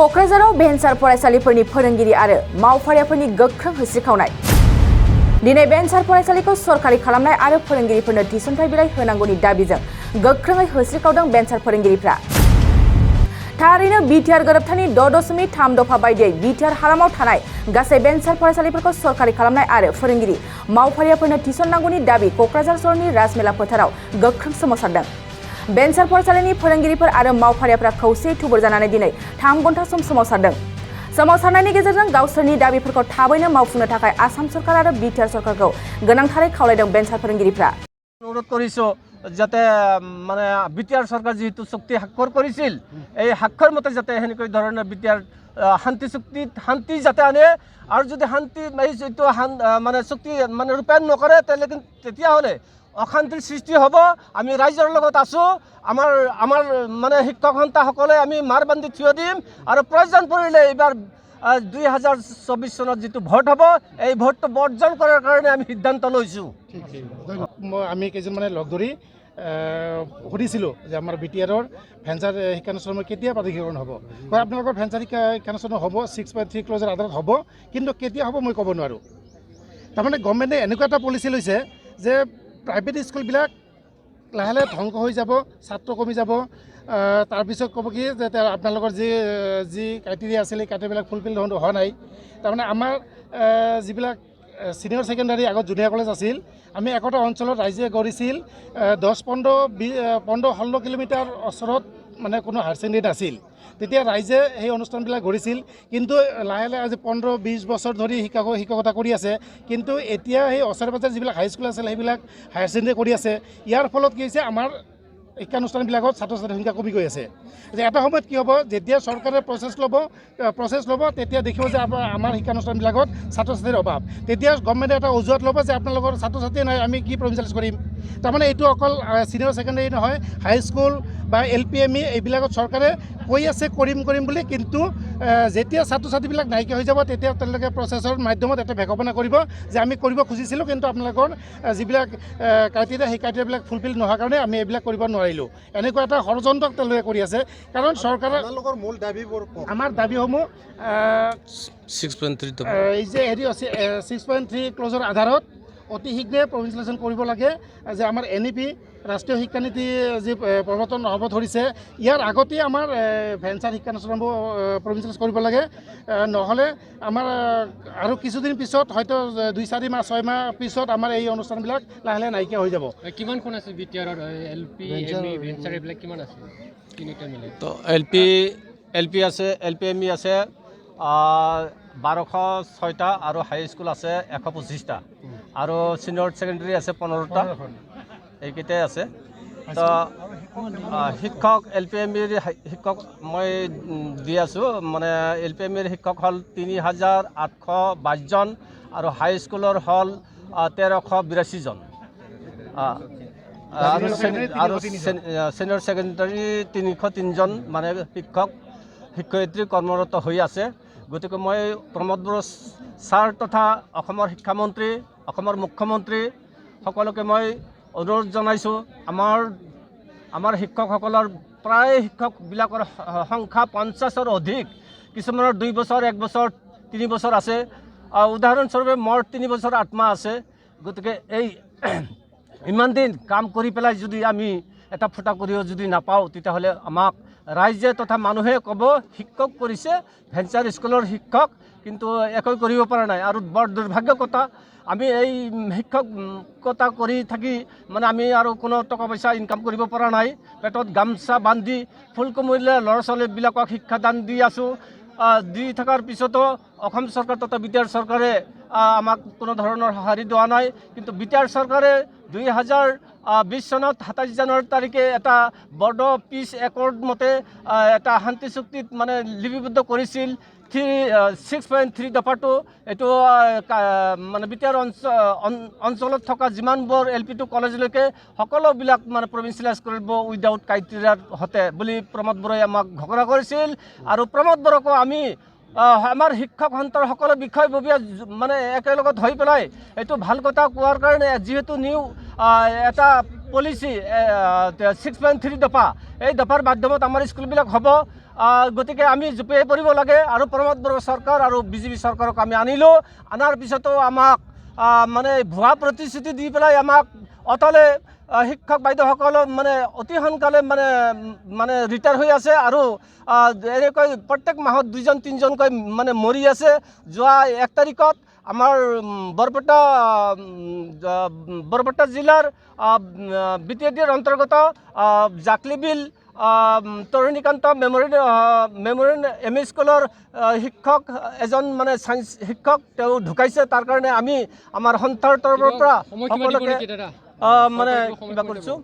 क'क्राझाराव भेन्सार फरायसालिफोरनि फोरोंगिरि आरो मावफारियाफोरनि गोख्रों होस्रिखावनाय। दिनै भेन्सार फरायसालिखौ सरकारि खालामनाय आरो फोरोंगिरिफोरनो थिसनथाइ बिलाइ होनांगौनि दाबिजों गोख्रोङै होस्रिखावदों भेन्सार फोरोंगिरिफ्रा। थारैनो बिटिआर गोरोबथानि 6.3 दफा बायदियै बिटिआर हालामाव थानाय गासै भेन्सार फरायसालिफोरखौ सरकारि खालामनाय आरो फोरोंगिरि मावफारियाफोरनो थिसननांगौनि दाबि क'क्राझार सहरनि राजमेला फोथाराव गोख्रों सोमावसारदों। भेन्सार फरायसालिनि फोरोंगिरिफोर आरो मावफारियाफ्रा खौसेयै थुबुर जानानै दिनै 3 घन्टा सम सोमावसारदों। सोमावसारनायनि गेजेरजों गावसोरनि दाबिफोरखौ थाबैनो मावफुंनो थाखाय आसाम सरकार आरो बिटिआर सरकारखौ गोनांथारै खावलायदों भेन्सार फोरोंगिरिफ्रा। অনুৰোধ কৰিছো যাতে মানে বিটিআৰ চৰকাৰ যেহেতু চুক্তি স্বাক্ষৰ কৰিছিল এই স্বাক্ষৰ মতে যাতে হেনেকৈ ধৰণৰ বিটিআৰ শান্তি চুক্তিত শান্তি যাতে আনে আৰু যদি শান্তি এইটো মানে চুক্তি মানে ৰূপায়ণ নকৰে তেতিয়াহ'লে অশান্তিৰ সৃষ্টি হ'ব। আমি ৰাইজৰ লগত আছো। আমাৰ মানে শিক্ষক সন্থাসকলে আমি মাৰ বান্ধি থিয় দিম আৰু প্ৰয়োজন পৰিলে এইবাৰ 2024 চনত যেটো ভোট হ'ব এই ভোটটো বৰ্জন কৰাৰ কাৰণে আমি সিদ্ধান্ত লৈছো। আমি কেইজনমানে লগ ধৰি সুধিছিলোঁ যে আমাৰ বিটিআৰৰ ভেঞ্চাৰ শিক্ষানুষ্ঠানৰ কেতিয়া প্ৰাধিকৰণ হ'ব। হয়, আপোনালোকৰ ভেঞ্চাৰ শিক্ষানুষ্ঠান হ'ব 6.3 ক্লজৰ আধাৰত হ'ব, কিন্তু কেতিয়া হ'ব মই ক'ব নোৱাৰোঁ। তাৰমানে গভৰ্ণমেণ্টে এনেকুৱা এটা পলিচি লৈছে যে প্ৰাইভেট স্কুলবিলাক লাহে লাহে ধ্বংস হৈ যাব, ছাত্ৰ কমি যাব। তাৰপিছত ক'ব কি যে আপোনালোকৰ যি ক্ৰাইটেৰিয়া আছিলে ক্ৰাইটেৰিয়াবিলাক ফুলফিল হোৱা নাই। তাৰমানে আমাৰ যিবিলাক ছিনিয়ৰ ছেকেণ্ডাৰী আগত জুনিয়ৰ কলেজ আছিল, আমি একোটা অঞ্চলত ৰাইজে গঢ়িছিল 10-15-16 কিলোমিটাৰ ওচৰত মানে কোনো হায়াৰ ছেকেণ্ডেৰী নাছিল। তেতিয়া ৰাইজে সেই অনুষ্ঠানবিলাক গঢ়িছিল, কিন্তু লাহে লাহে আজি 15-20 বছৰ ধৰি শিক্ষকতা কৰি আছে। কিন্তু এতিয়া সেই ওচৰে পাজৰে যিবিলাক হাইস্কুল আছিল সেইবিলাক হায়াৰ ছেকেণ্ডেৰী কৰি আছে। ইয়াৰ ফলত কি হৈছে, আমাৰ শিক্ষানুষ্ঠানবিলাকত ছাত্ৰ ছাত্ৰীৰ সংখ্যা কমি গৈ আছে। যে এটা সময়ত কি হ'ব, যেতিয়া চৰকাৰে প্ৰচেছ ল'ব তেতিয়া দেখিব যে আমাৰ শিক্ষানুষ্ঠানবিলাকত ছাত্ৰ ছাত্ৰীৰ অভাৱ। তেতিয়া গভৰ্ণমেণ্টে এটা অজুহাত ল'ব যে আপোনালোকৰ ছাত্ৰ ছাত্ৰী নাই, আমি কি প্ৰভিঞ্চিয়েলাইজ কৰিম। তাৰমানে এইটো অকল ছিনিয়ৰ ছেকেণ্ডেৰী নহয়, হাইস্কুল বা LP-ME এইবিলাকত চৰকাৰে কৈ আছে কৰিম বুলি, কিন্তু যেতিয়া ছাত্ৰ ছাত্ৰীবিলাক নাইকিয়া হৈ যাব তেতিয়া তেওঁলোকে প্ৰচেছৰ মাধ্যমত এটা ভেকপনা কৰিব যে আমি কৰিব খুজিছিলোঁ, কিন্তু আপোনালোকৰ যিবিলাক ক্ৰাইটেৰিয়া সেই ক্ৰাইটেৰিয়াবিলাক ফুলফিল নোহোৱাৰ কাৰণে আমি এইবিলাক কৰিব নোৱাৰিলোঁ। এনেকুৱা এটা ষড়যন্ত্ৰ তেওঁলোকে কৰি আছে। কাৰণ চৰকাৰৰ মূল দাবীবোৰ আমাৰ দাবীসমূহ 6.3 এই যে হেৰি আছে 6.3 ক্লজৰ আধাৰত অতি শীঘ্ৰে প্ৰভিঞ্চিয়েলাইজেশ্যন কৰিব লাগে। যে আমাৰ NEP ৰাষ্ট্ৰীয় শিক্ষানীতি যি প্ৰৱৰ্তন হ'ব ধৰিছে, ইয়াৰ আগতে আমাৰ ভেঞ্চাৰ শিক্ষানুষ্ঠানবোৰ প্ৰভিঞ্চিয়েলাইজ কৰিব লাগে। নহ'লে আমাৰ আৰু কিছুদিন পিছত হয়তো 2-4 মাহ 6 মাহ পিছত আমাৰ এই অনুষ্ঠানবিলাক লাহে লাহে নাইকিয়া হৈ যাব। কিমানখন আছে বিটিআৰৰ LP-ME ভেঞ্চাৰ এইবিলাক কিমান আছে তিনিটা মিলি? তো LP আছে, LP-ME আছে 1206টা আৰু হাই স্কুল আছে 125টা আৰু ছিনিয়ৰ ছেকেণ্ডেৰী আছে 15টা। এইকেইটাই আছে। তো শিক্ষক LP-ME শিক্ষক মই দি আছোঁ। মানে LP-ME শিক্ষক হ'ল 3822 জন আৰু হাই স্কুলৰ হ'ল 1382 জন আৰু ছিনিয়ৰ ছেকেণ্ডেৰী 303 জন মানে শিক্ষয়িত্ৰী কৰ্মৰত হৈ আছে। গতিকে মই প্ৰমোদ বড়ো ছাৰ তথা অসমৰ শিক্ষামন্ত্ৰী, অসমৰ মুখ্যমন্ত্ৰী সকলোকে মই অনুৰোধ জনাইছোঁ, আমাৰ শিক্ষকসকলৰ প্ৰায় শিক্ষকবিলাকৰ সংখ্যা 50ৰ অধিক, কিছুমানৰ 2 বছৰ 1 বছৰ 3 বছৰ আছে। উদাহৰণস্বৰূপে মোৰ 3 বছৰ 8 মাহ আছে। গতিকে এই ইমান দিন কাম কৰি পেলাই যদি আমি এটা ফুটা কৰিও যদি নাপাওঁ তেতিয়াহ'লে আমাক ৰাইজে তথা মানুহে ক'ব শিক্ষক কৰিছে ভেঞ্চাৰ স্কুলৰ শিক্ষক, কিন্তু একো কৰিব পৰা নাই। আৰু বৰ দুৰ্ভাগ্যৰ কথা, আমি এই শিক্ষকতা কৰি থাকি মানে আমি আৰু কোনো টকা পইচা ইনকাম কৰিব পৰা নাই। পেটত গামোচা বান্ধি ফুলকুমলীয়া ল'ৰা ছোৱালীবিলাকক শিক্ষাদান দি আছোঁ। দি থকাৰ পিছতো অসম চৰকাৰ তথা বিটিআৰ চৰকাৰে আমাক কোনো ধৰণৰ সঁহাৰি দিয়া নাই। কিন্তু বিটিআৰ চৰকাৰে 2020 চনত 27 জানুৱাৰী তাৰিখে এটা বৰ্ড পিচ একৰ্ড মতে এটা শান্তি চুক্তিত মানে লিপিবদ্ধ কৰিছিল। 6.3 দফাটো এইটো মানে বিটিআৰ অঞ্চলত থকা যিমানবোৰ LP2 কলেজলৈকে সকলোবিলাক মানে প্ৰভিঞ্চিয়েলাইজ কৰিব উইদাউট ক্ৰাইটেৰিয়াৰ হতে বুলি প্ৰমোদ বড়োৱে আমাক ঘোষণা কৰিছিল। আৰু প্ৰমোদ বড়োকো আমি আমাৰ শিক্ষক সন্থাৰ সকলো বিষয়ববীয়া মানে একেলগত হৈ পেলাই এইটো ভাল কথা কোৱাৰ কাৰণে যেহেতু নিউ এটা পলিচি 6.3 দফা এই দফাৰ মাধ্যমত আমাৰ স্কুলবিলাক হ'ব গতিকে আমি জুপিয়াই পৰিব লাগে আৰু প্ৰমোদ বড়ো চৰকাৰ আৰু বিজেপি চৰকাৰক আমি আনিলোঁ আনাৰ পিছতো আমাক মানে ভুৱা প্ৰতিশ্ৰুতি দি পেলাই আমাক অতলে শিক্ষক বাইদেউসকল মানে অতি সোনকালে মানে ৰিটায়াৰ হৈ আছে আৰু এনেকৈ প্ৰত্যেক মাহত 2জন 3জনকৈ মানে মৰি আছে যোৱা 1 তাৰিখত আমাৰ বৰপেটা জিলাৰ বিটিএডিৰ অন্তৰ্গত জাকলিবিল তৰুণীকান্ত মেমৰিয়েল এম.ই. স্কুলৰ শিক্ষক এজন মানে ছায়েন্স শিক্ষক তেওঁ ঢুকাইছে তাৰ কাৰণে আমি আমাৰ সন্থাৰ তৰফৰ পৰা সকলোকে মানে কিবা কৰিছোঁ